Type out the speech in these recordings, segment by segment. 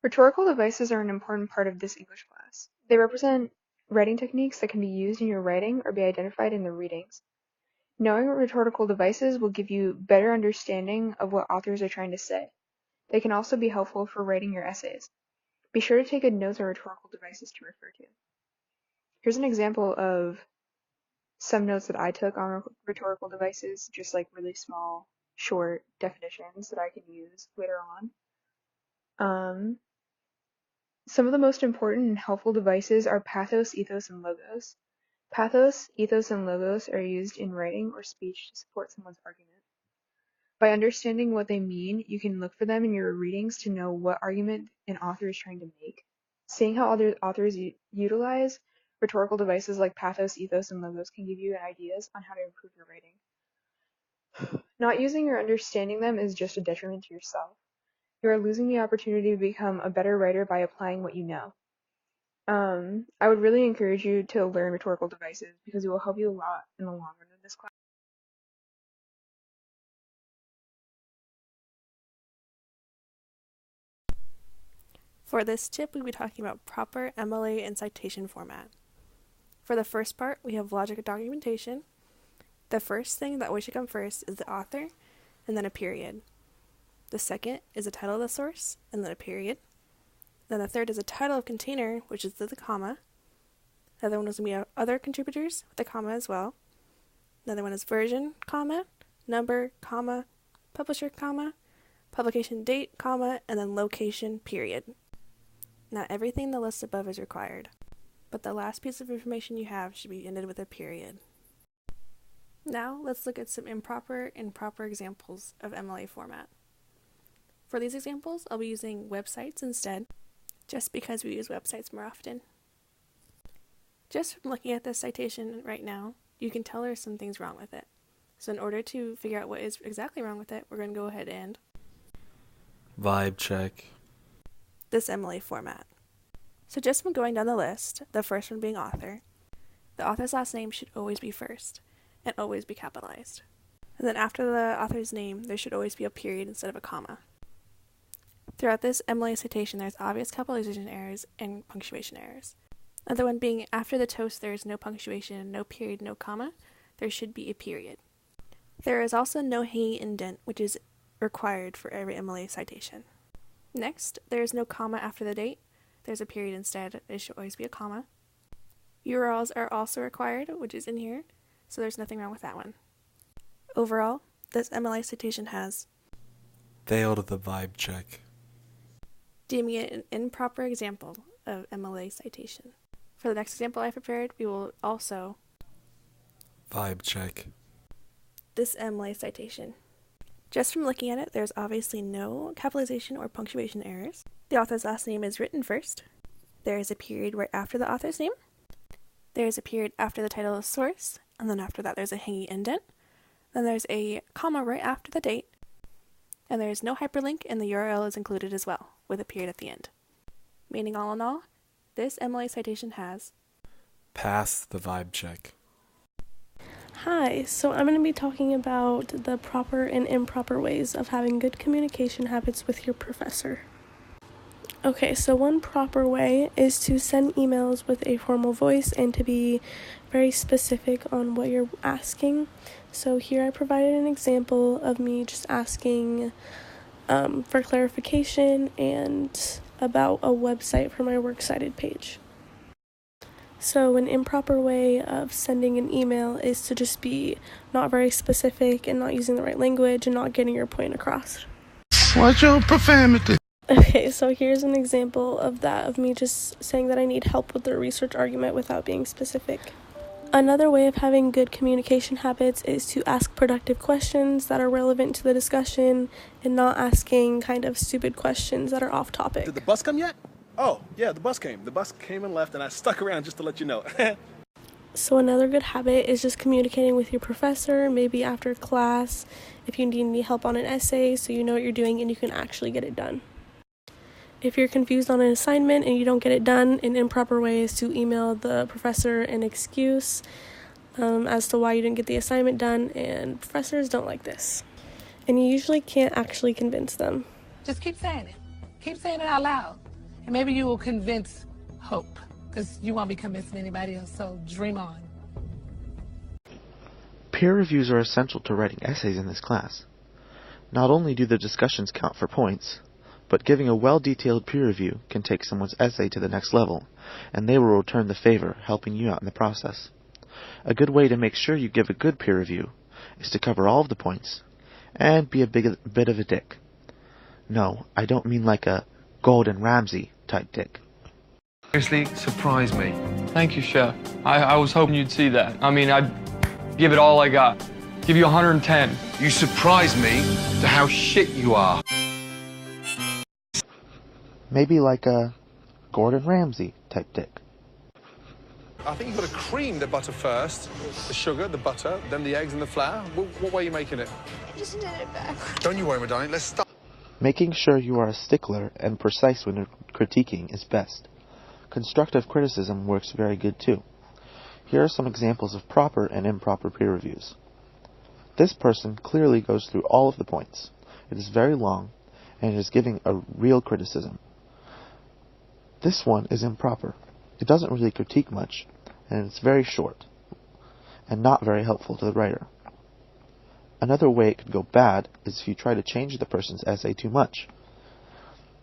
Rhetorical devices are an important part of this English class. They represent writing techniques that can be used in your writing or be identified in the readings. Knowing rhetorical devices will give you better understanding of what authors are trying to say. They can also be helpful for writing your essays. Be sure to take good notes on rhetorical devices to refer to. Here's an example of some notes that I took on rhetorical devices, just like really small, short definitions that I can use later on. Some of the most important and helpful devices are pathos, ethos, and logos. Pathos, ethos, and logos are used in writing or speech to support someone's argument. By understanding what they mean, you can look for them in your readings to know what argument an author is trying to make. Seeing how other authors utilize rhetorical devices like pathos, ethos, and logos can give you ideas on how to improve your writing. Not using or understanding them is just a detriment to yourself. You are losing the opportunity to become a better writer by applying what you know. I would really encourage you to learn rhetorical devices because it will help you a lot in the long run in this class. For this tip, we'll be talking about proper MLA and citation format. For the first part, we have logic documentation. The first thing that always should come first is the author, and then a period. The second is the title of the source, and then a period. Then the third is the title of container, which is the comma. Another one is going to be other contributors with a comma as well. Another one is version, comma, number, comma, publisher, comma, publication date, comma, and then location, period. Not everything the list above is required, but the last piece of information you have should be ended with a period. Now, let's look at some improper and proper examples of MLA format. For these examples, I'll be using websites instead, just because we use websites more often. Just from looking at this citation right now, you can tell there's some things wrong with it. So in order to figure out what is exactly wrong with it, we're going to go ahead and vibe check this MLA format. So just from going down the list, the first one being author, the author's last name should always be first and always be capitalized. And then after the author's name, there should always be a period instead of a comma. Throughout this MLA citation, there's obvious capitalization errors and punctuation errors. Another one being after the toast, there is no punctuation, no period, no comma. There should be a period. There is also no hanging indent, which is required for every MLA citation. Next, there is no comma after the date. There's a period instead. It should always be a comma. URLs are also required, which is in here, so there's nothing wrong with that one. Overall, this MLA citation has failed the vibe check, deeming it an improper example of MLA citation. For the next example I prepared, we will also vibe check this MLA citation. Just from looking at it, there's obviously no capitalization or punctuation errors. The author's last name is written first. There is a period right after the author's name. There is a period after the title of source, and then after that there's a hanging indent. Then there's a comma right after the date, and there is no hyperlink, and the URL is included as well, with a period at the end. Meaning all in all, this MLA citation has passed the vibe check. Hi, so I'm going to be talking about the proper and improper ways of having good communication habits with your professor. Okay, so one proper way is to send emails with a formal voice and to be very specific on what you're asking. So here I provided an example of me just asking for clarification and about a website for my Works Cited page. So an improper way of sending an email is to just be not very specific and not using the right language and not getting your point across. Watch your profanity. Okay, so here's an example of that, of me just saying that I need help with the research argument without being specific. Another way of having good communication habits is to ask productive questions that are relevant to the discussion and not asking kind of stupid questions that are off topic. Did the bus come yet? Oh, yeah, the bus came. The bus came and left, and I stuck around just to let you know. So another good habit is just communicating with your professor, maybe after class, if you need any help on an essay, so you know what you're doing and you can actually get it done. If you're confused on an assignment and you don't get it done, an improper way is to email the professor an excuse as to why you didn't get the assignment done, and professors don't like this. And you usually can't actually convince them. Just keep saying it. Keep saying it out loud. And maybe you will convince Hope, because you won't be convincing anybody else, so dream on. Peer reviews are essential to writing essays in this class. Not only do the discussions count for points, but giving a well-detailed peer review can take someone's essay to the next level, and they will return the favor, helping you out in the process. A good way to make sure you give a good peer review is to cover all of the points, and be a bit of a dick. No, I don't mean like a Gordon Ramsay type dick. Seriously, surprise me. Thank you, Chef. I was hoping you'd see that. I mean, I'd give it all I got. Give you 110. You surprise me to how shit you are. Maybe like a Gordon Ramsay type dick. I think you've got to cream the butter first. The sugar, the butter, then the eggs and the flour. What way are you making it? I just did it backwards. Don't you worry, my darling. Let's start. Making sure you are a stickler and precise when critiquing is best. Constructive criticism works very good too. Here are some examples of proper and improper peer reviews. This person clearly goes through all of the points. It is very long, and it is giving a real criticism. This one is improper. It doesn't really critique much, and it's very short, and not very helpful to the writer. Another way it could go bad is if you try to change the person's essay too much.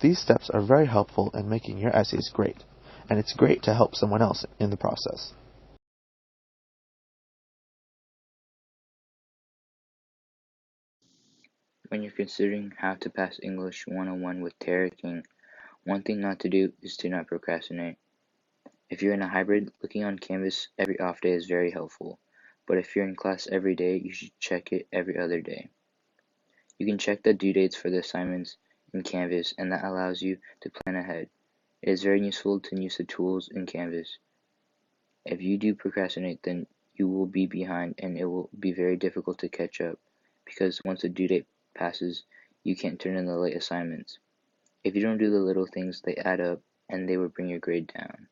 These steps are very helpful in making your essays great, and it's great to help someone else in the process. When you're considering how to pass English 101 with Tara King, one thing not to do is to not procrastinate. If you're in a hybrid, looking on Canvas every off day is very helpful, but if you're in class every day, you should check it every other day. You can check the due dates for the assignments in Canvas, and that allows you to plan ahead. It is very useful to use the tools in Canvas. If you do procrastinate, then you will be behind, and it will be very difficult to catch up, because once the due date passes, you can't turn in the late assignments. If you don't do the little things, they add up, and they will bring your grade down.